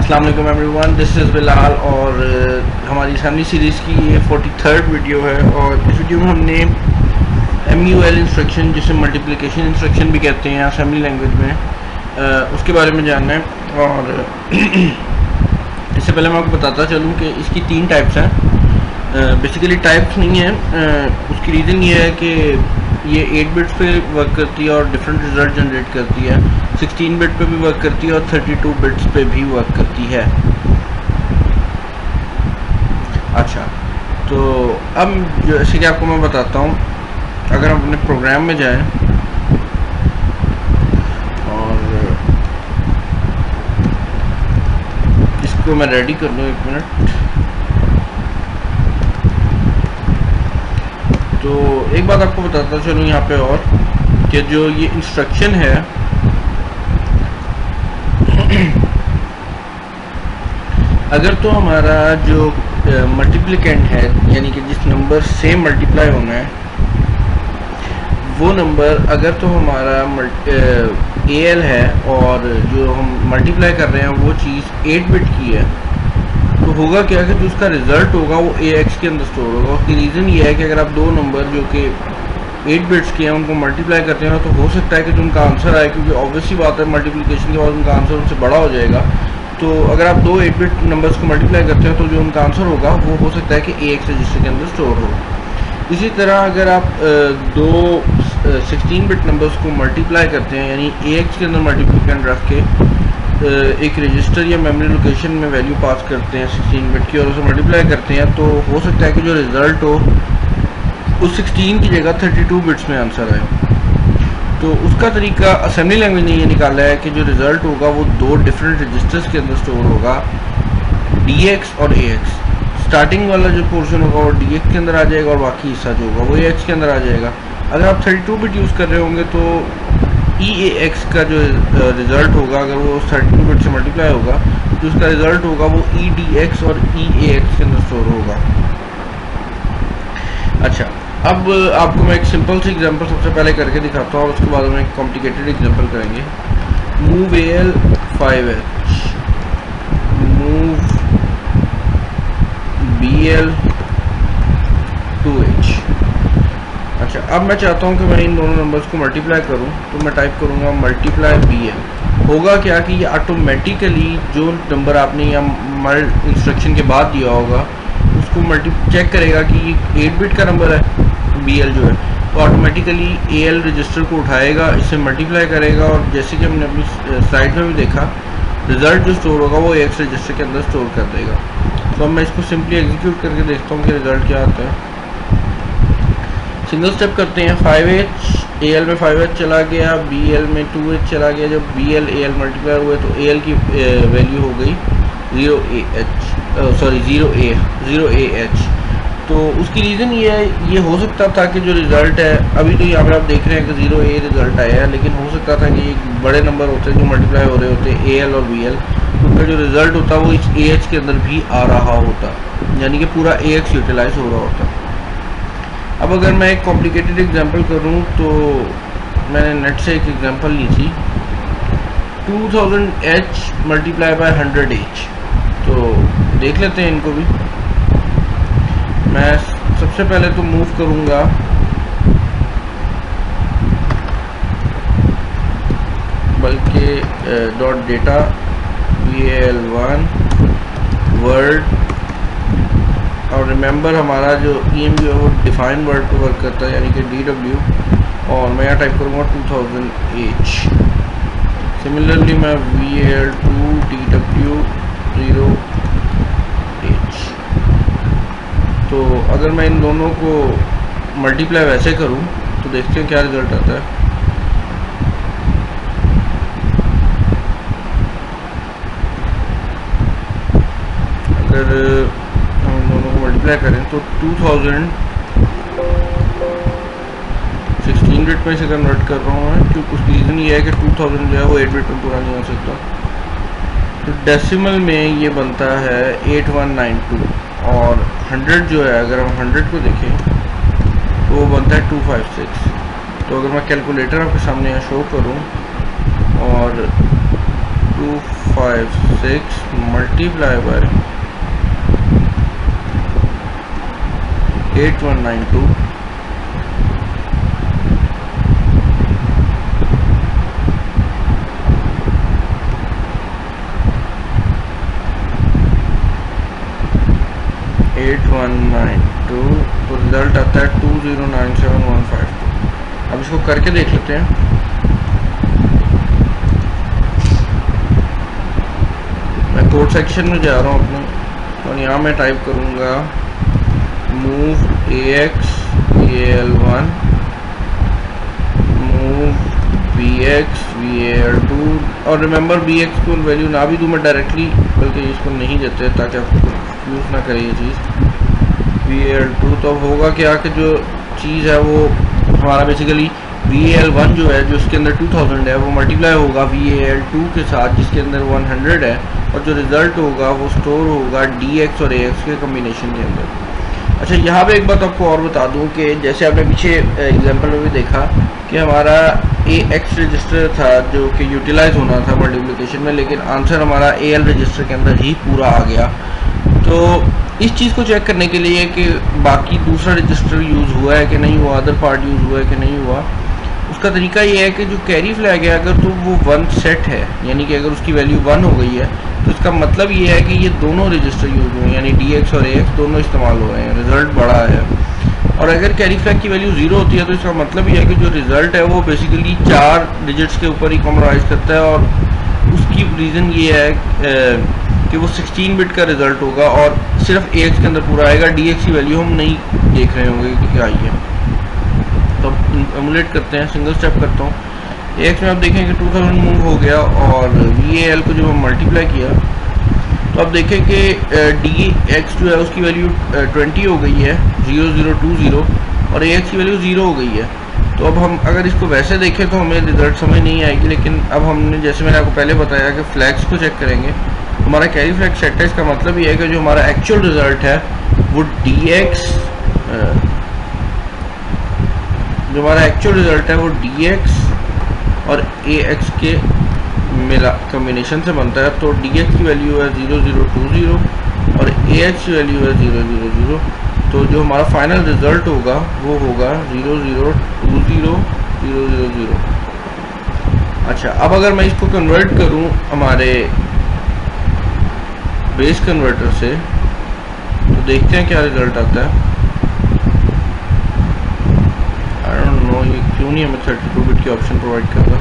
अस्सलाम वालेकुम everyone, this is Bilal और हमारी असेंबली सीरीज़ की ये 43rd वीडियो है। और इस वीडियो में हमने MUL इंस्ट्रक्शन, जिसे मल्टीप्लिकेशन इंस्ट्रक्शन भी कहते हैं असेंबली लैंग्वेज में, उसके बारे में जानना है। और इससे पहले मैं आपको बताता चलूँ कि इसकी 3 टाइप्स हैं। बेसिकली टाइप्स नहीं है, उसकी रीज़न ये है कि ये 8 बिट्स पे वर्क करती है और डिफरेंट रिजल्ट जनरेट करती है। 16 बिट पे भी वर्क करती है और 32 बिट्स पे भी वर्क करती है। अच्छा, तो अब जैसे कि आपको मैं बताता हूँ, अगर हम अपने प्रोग्राम में जाएं और इसको मैं रेडी कर लूँ, 1 मिनट। तो एक बात आपको बताता चलूँ यहाँ पे और कि जो ये इंस्ट्रक्शन है, अगर तो हमारा जो मल्टीप्लिकेंट है, यानी कि जिस नंबर से मल्टीप्लाई होना है वो नंबर, अगर तो हमारा AL है और जो हम मल्टीप्लाई कर रहे हैं वो चीज़ 8 बिट की है, तो होगा क्या कि जो उसका रिज़ल्ट होगा वो AX के अंदर स्टोर होगा। उसकी रीज़न ये है कि अगर आप दो नंबर जो कि 8 बिट्स के हैं उनको मल्टीप्लाई करते हैं तो हो सकता है कि जो उनका आंसर आए, क्योंकि ऑब्वियसली बात है मल्टीप्लिकेशन के बाद उनका आंसर उनसे बड़ा हो जाएगा। तो अगर आप दो 8 बिट नंबर्स को मल्टीप्लाई करते हैं तो जो उनका आंसर होगा वो हो सकता है कि AX रजिस्टर के अंदर स्टोर हो। इसी तरह अगर आप दो 16 बिट नंबर्स को मल्टीप्लाई करते हैं, यानी AX के अंदर मल्टीप्लिकेंट रख के एक रजिस्टर या मेमोरी लोकेशन में वैल्यू पास करते हैं 16 बिट की और उसे मल्टीप्लाई करते हैं, तो हो सकता है कि जो रिज़ल्ट हो उस 16 की जगह 32 बिट्स में आंसर आए। तो उसका तरीका असेंबली लैंग्वेज ने ये निकाला है कि जो रिज़ल्ट होगा वो दो डिफरेंट रजिस्टर्स के अंदर स्टोर होगा, DX और AX। स्टार्टिंग वाला जो पोर्शन होगा वो DX के अंदर आ जाएगा और बाकी हिस्सा जो होगा वो AX के अंदर आ जाएगा। अगर आप 32 बिट यूज़ कर रहे होंगे तो EAX का जो रिज़ल्ट होगा, अगर वो 32 बिट से मल्टीप्लाई होगा तो उसका रिज़ल्ट होगा वो EDX और EAX के अंदर स्टोर होगा। अच्छा, अब आपको मैं एक सिंपल सी एग्जांपल सबसे पहले करके दिखाता हूँ और उसके बाद हम एक कॉम्प्लिकेटेड एग्जांपल करेंगे। Move AL 5H, move BL 2H। अच्छा, अब मैं चाहता हूँ कि मैं इन दोनों नंबर्स को मल्टीप्लाई करूँ, तो मैं टाइप करूँगा मल्टीप्लाई BL। होगा क्या कि ये ऑटोमेटिकली जो नंबर आपने यहाँ मल्ट इंस्ट्रक्शन के बाद दिया होगा उसको चेक करेगा कि ये 8 बिट का नंबर है BL जो है, तो ऑटोमेटिकली AL रजिस्टर को उठाएगा, इसे मल्टीप्लाई करेगा और जैसे कि हमने अपनी स्लाइड में भी देखा, रिज़ल्ट जो स्टोर होगा वो AX रजिस्टर के अंदर स्टोर कर देगा। तो अब मैं इसको सिंपली एग्जीक्यूट करके देखता हूँ कि रिज़ल्ट क्या आता है। सिंगल स्टेप करते हैं। 5H AL में 5H चला गया, BL में 2H चला गया। जब BL AL मल्टीप्लाई हुए तो AL की वैल्यू हो गई 0AH। तो उसकी रीज़न ये हो सकता था कि जो रिज़ल्ट है, अभी तो यहाँ पे आप देख रहे हैं कि 0A रिज़ल्ट आया है, लेकिन हो सकता था कि बड़े नंबर होते जो मल्टीप्लाई हो रहे होते AL और BL, उनका जो रिज़ल्ट होता वो इस AH के अंदर भी आ रहा होता, यानी कि पूरा AX यूटिलाइज हो रहा होता। अब अगर मैं एक कॉम्प्लिकेटेड एग्जांपल करूं, तो मैंने नेट से एक एग्जांपल ली थी, 2000H मल्टीप्लाई बाय 100H। तो देख लेते हैं इनको भी। मैं सबसे पहले तो मूव करूंगा बल्कि डॉट डेटा VAL1 वर्ड, और रिमेंबर हमारा जो EMU है वो डिफाइन वर्ड पर वर्क करता है, यानी कि DW, और मैं यहाँ टाइप करूँगा 2000H। सिमिलरली मैं VAL2 DW 0H। तो अगर मैं इन दोनों को मल्टीप्लाई वैसे करूँ तो देखते हैं क्या रिज़ल्ट आता है। अगर मल्टीप्लाई करें तो 2000 16 बिट में से कन्वर्ट कर रहा हूँ मैं, क्योंकि उसकी रीज़न ये है कि 2000 जो है वो 8 बिट में पूरा नहीं हो सकता। तो डेसिमल में ये बनता है 8192, और 100 जो है, अगर हम 100 को देखें तो वो बनता है 256। तो अगर मैं कैलकुलेटर आपके सामने यहाँ शो करूँ और 2 156 मल्टीप्लाई बाय 8192 8192 तो रिजल्ट आता है 2097152। अब इसको करके देख लेते हैं। मैं कोड सेक्शन में जा रहा हूँ अपने, और यहाँ मैं टाइप करूँगा move AX VAL1 move BX VAL2, और रिमेंबर BX को वैल्यू ना भी दूँ मैं डायरेक्टली, बल्कि इसको नहीं देते ताकि आपको यूज़ ना करे ये चीज़ VAL2। तो अब होगा क्या कि जो चीज़ है वो हमारा बेसिकली VAL1 जो है, जो इसके अंदर 2000 है, वो मल्टीप्लाई होगा VAL2 के साथ जिसके अंदर 100 है, और जो रिज़ल्ट होगा वो स्टोर होगा DX और AX के कम्बिनेशन के अंदर। अच्छा, यहाँ पे एक बात आपको और बता दूँ कि जैसे आपने पीछे एग्जांपल में भी देखा कि हमारा AX रजिस्टर था जो कि यूटिलाइज होना था मल्टीप्लिकेशन में, लेकिन आंसर हमारा AL रजिस्टर के अंदर ही पूरा आ गया। तो इस चीज़ को चेक करने के लिए कि बाकी दूसरा रजिस्टर यूज़ हुआ है कि नहीं हुआ, अदर पार्ट यूज़ हुआ है कि नहीं हुआ, उसका तरीका ये है कि जो कैरी फ्लैग है अगर तो वो 1 सेट है, यानी कि अगर उसकी वैल्यू 1 हो गई है तो इसका मतलब ये है कि ये दोनों रजिस्टर यूज़ हुए हैं, यानी DX और AX दोनों इस्तेमाल हो रहे हैं, रिज़ल्ट बड़ा है। और अगर कैरी फ्लैग की वैल्यू 0 होती है तो इसका मतलब ये है कि जो रिज़ल्ट है वो बेसिकली 4 डिजिट्स के ऊपर ही कॉम्प्रोमाइज़ करता है, और उसकी रीज़न ये है कि वो 16 बिट का रिज़ल्ट होगा और सिर्फ AX के अंदर पूरा आएगा, DX की वैल्यू हम नहीं देख रहे होंगे कि क्या आई है। तो एमुलेट करते हैं, सिंगल स्टेप करता हूँ। AX में आप देखें कि 2000 मूव हो गया, और VAL को जब हम मल्टीप्लाई किया तो आप देखें कि DX जो है उसकी वैल्यू 20 हो गई है 0020, और AX की वैल्यू 0 हो गई है। तो अब हम अगर इसको वैसे देखें तो हमें रिजल्ट समझ नहीं आएगी, लेकिन अब हमने जैसे मैंने आपको पहले बताया कि फ्लैग्स को चेक करेंगे, हमारा कैरी फ्लैग सेट है। इसका मतलब ये है कि जो हमारा एक्चुअल रिजल्ट है वो DX और AX के मिला कम्बिनेशन से बनता है। तो DX की वैल्यू है 0020 और AX की वैल्यू है 000। तो जो हमारा फाइनल रिजल्ट होगा वो होगा 0020000। अच्छा, अब अगर मैं इसको कन्वर्ट करूं हमारे बेस कन्वर्टर से तो देखते हैं क्या रिजल्ट आता है। आई डोंट नो ये क्यों नहीं हमें 32 बिट की ऑप्शन प्रोवाइड कर रहा।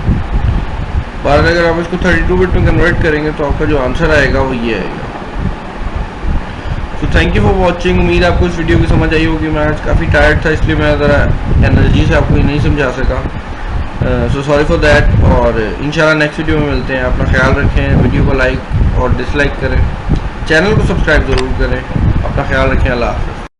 बार अगर आप इसको 32 बिट में कन्वर्ट करेंगे तो आपका जो आंसर आएगा वो ये आएगा। तो थैंक यू फॉर वॉचिंग। उम्मीद आपको इस वीडियो की समझ आई होगी। मैं आज काफ़ी टायर्ड था इसलिए मैं ज़रा एनर्जी से आपको ये नहीं समझा सका, सो सॉरी फॉर दैट। और इंशाल्लाह नेक्स्ट वीडियो में मिलते हैं। अपना ख्याल रखें, वीडियो को लाइक और डिसलाइक करें, चैनल को सब्सक्राइब ज़रूर करें। अपना ख्याल रखें, अल्लाह हाफ़िज़।